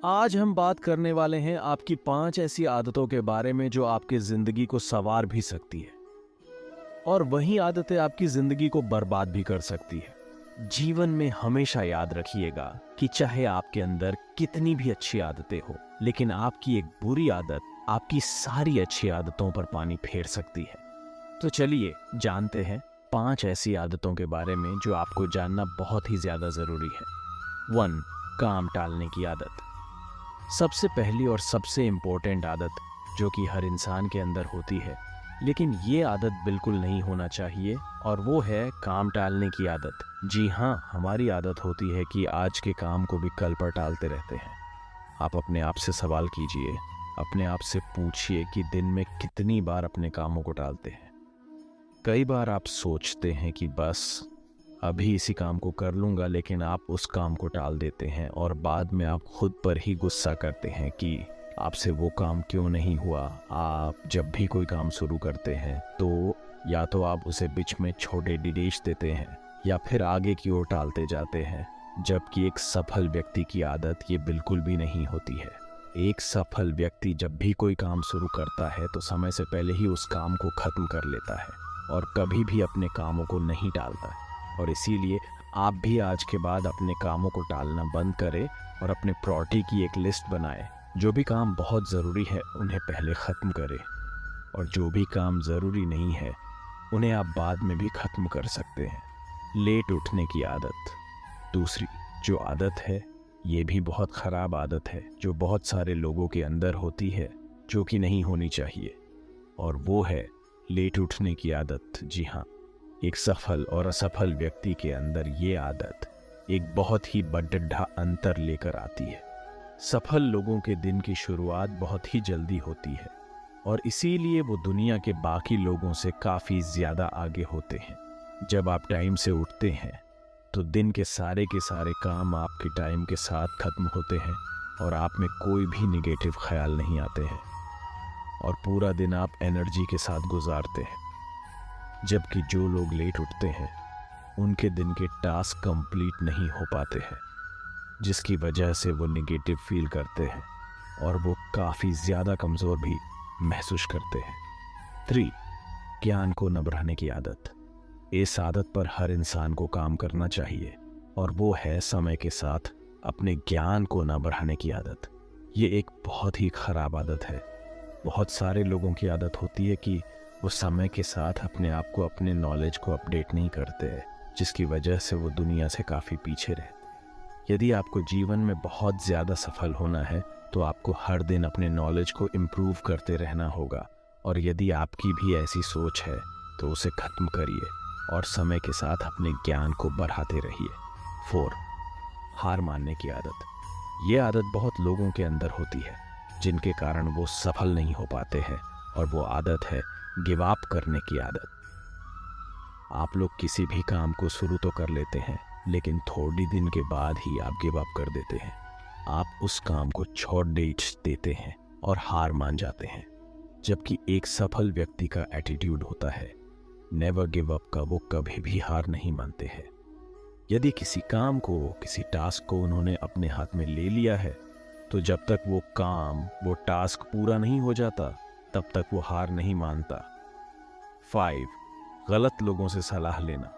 आज हम बात करने वाले हैं आपकी 5 ऐसी आदतों के बारे में जो आपकी जिंदगी को संवार भी सकती है और वही आदतें आपकी जिंदगी को बर्बाद भी कर सकती है। जीवन में हमेशा याद रखिएगा कि चाहे आपके अंदर कितनी भी अच्छी आदतें हो, लेकिन आपकी एक बुरी आदत आपकी सारी अच्छी आदतों पर पानी फेर सकती है। तो चलिए जानते हैं 5 ऐसी आदतों के बारे में जो आपको जानना बहुत ही ज्यादा जरूरी है। 1. काम टालने की आदत। सबसे पहली और सबसे इम्पोर्टेंट आदत जो कि हर इंसान के अंदर होती है, लेकिन ये आदत बिल्कुल नहीं होना चाहिए, और वो है काम टालने की आदत। जी हाँ, हमारी आदत होती है कि आज के काम को भी कल पर टालते रहते हैं। आप अपने आप से सवाल कीजिए, अपने आप से पूछिए कि दिन में कितनी बार अपने कामों को टालते हैं। कई बार आप सोचते हैं कि बस अभी इसी काम को कर लूँगा, लेकिन आप उस काम को टाल देते हैं और बाद में आप खुद पर ही गुस्सा करते हैं कि आपसे वो काम क्यों नहीं हुआ। आप जब भी कोई काम शुरू करते हैं तो या तो आप उसे बीच में छोटे डिलीश देते हैं या फिर आगे की ओर टालते जाते हैं, जबकि एक सफल व्यक्ति की आदत ये बिल्कुल भी नहीं होती है। एक सफल व्यक्ति जब भी कोई काम शुरू करता है तो समय से पहले ही उस काम को खत्म कर लेता है और कभी भी अपने कामों को नहीं टालता है। और इसीलिए आप भी आज के बाद अपने कामों को टालना बंद करें और अपने प्रायोरिटी की एक लिस्ट बनाएं। जो भी काम बहुत ज़रूरी है उन्हें पहले ख़त्म करें, और जो भी काम ज़रूरी नहीं है उन्हें आप बाद में भी ख़त्म कर सकते हैं। लेट उठने की आदत। दूसरी जो आदत है ये भी बहुत ख़राब आदत है जो बहुत सारे लोगों के अंदर होती है, जो कि नहीं होनी चाहिए, और वो है लेट उठने की आदत। जी हाँ, एक सफल और असफल व्यक्ति के अंदर ये आदत एक बहुत ही बड़ा अंतर लेकर आती है। सफल लोगों के दिन की शुरुआत बहुत ही जल्दी होती है और इसीलिए वो दुनिया के बाकी लोगों से काफ़ी ज़्यादा आगे होते हैं। जब आप टाइम से उठते हैं तो दिन के सारे काम आपके टाइम के साथ खत्म होते हैं और आप में कोई भी निगेटिव ख्याल नहीं आते हैं और पूरा दिन आप एनर्जी के साथ गुजारते हैं। जबकि जो लोग लेट उठते हैं उनके दिन के टास्क कंप्लीट नहीं हो पाते हैं, जिसकी वजह से वो निगेटिव फील करते हैं और वो काफ़ी ज़्यादा कमज़ोर भी महसूस करते हैं। 3. ज्ञान को न बढ़ाने की आदत। इस आदत पर हर इंसान को काम करना चाहिए और वो है समय के साथ अपने ज्ञान को न बढ़ाने की आदत। ये एक बहुत ही ख़राब आदत है। बहुत सारे लोगों की आदत होती है कि वो समय के साथ अपने आप को, अपने नॉलेज को अपडेट नहीं करते हैं, जिसकी वजह से वो दुनिया से काफ़ी पीछे रहते हैं। यदि आपको जीवन में बहुत ज़्यादा सफल होना है तो आपको हर दिन अपने नॉलेज को इम्प्रूव करते रहना होगा, और यदि आपकी भी ऐसी सोच है तो उसे ख़त्म करिए और समय के साथ अपने ज्ञान को बढ़ाते रहिए। 4. हार मानने की आदत। ये आदत बहुत लोगों के अंदर होती है जिनके कारण वो सफल नहीं हो पाते हैं, और वो आदत है गिव अप करने की आदत। आप लोग किसी भी काम को शुरू तो कर लेते हैं, लेकिन थोड़ी दिन के बाद ही आप गिव अप कर देते हैं। आप उस काम को छोड़ देते हैं और हार मान जाते हैं। जबकि एक सफल व्यक्ति का एटीट्यूड होता है नेवर गिव अप का, वो कभी भी हार नहीं मानते हैं। यदि किसी काम को, किसी टास्क को उन्होंने अपने हाथ में ले लिया है तो जब तक वो काम, वो टास्क पूरा नहीं हो जाता तब तक वो हार नहीं मानता। 5. गलत लोगों से सलाह लेना।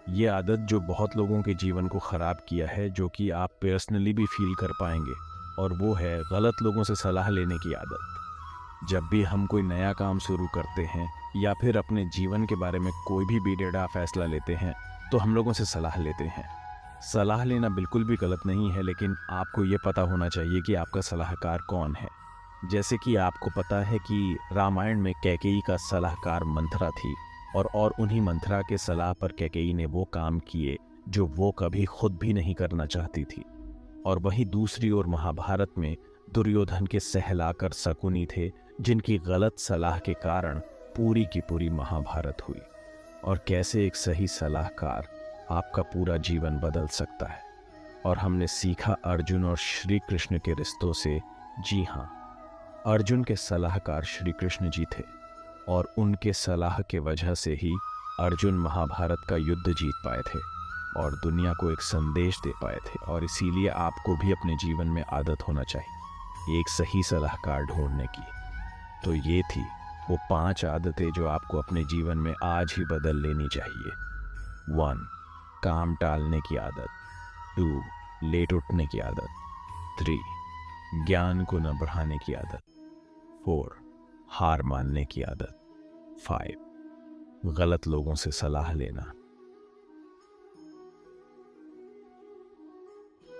ये आदत जो बहुत लोगों के जीवन को ख़राब किया है, जो कि आप पर्सनली भी फील कर पाएंगे, और वो है गलत लोगों से सलाह लेने की आदत। जब भी हम कोई नया काम शुरू करते हैं या फिर अपने जीवन के बारे में कोई भी बेड़ेड़ा फैसला लेते हैं तो हम लोगों से सलाह लेते हैं। सलाह लेना बिल्कुल भी गलत नहीं है, लेकिन आपको ये पता होना चाहिए कि आपका सलाहकार कौन है। जैसे कि आपको पता है कि रामायण में कैकेयी का सलाहकार मंथरा थी, और उन्हीं मंथरा के सलाह पर कैकेयी ने वो काम किए जो वो कभी खुद भी नहीं करना चाहती थी। और वहीं दूसरी ओर महाभारत में दुर्योधन के सहलाकर शकुनी थे, जिनकी गलत सलाह के कारण पूरी की पूरी महाभारत हुई। और कैसे एक सही सलाहकार आपका पूरा जीवन बदल सकता है। और हमने सीखा अर्जुन और श्री कृष्ण के रिश्तों से। जी हाँ, अर्जुन के सलाहकार श्री कृष्ण जी थे, और उनके सलाह के वजह से ही अर्जुन महाभारत का युद्ध जीत पाए थे। और दुनिया को एक संदेश दे पाए थे, और इसीलिए आपको भी अपने जीवन में आदत होना चाहिए एक सही सलाहकार ढूंढने की। तो ये थी वो 5 आदतें जो आपको अपने जीवन में आज ही बदल लेनी चाहिए। 1. काम टालने की आदत। 2. लेट उठने की आदत। 3. ज्ञान को न बढ़ाने की आदत। 4. हार मानने की आदत। 5. गलत लोगों से सलाह लेना।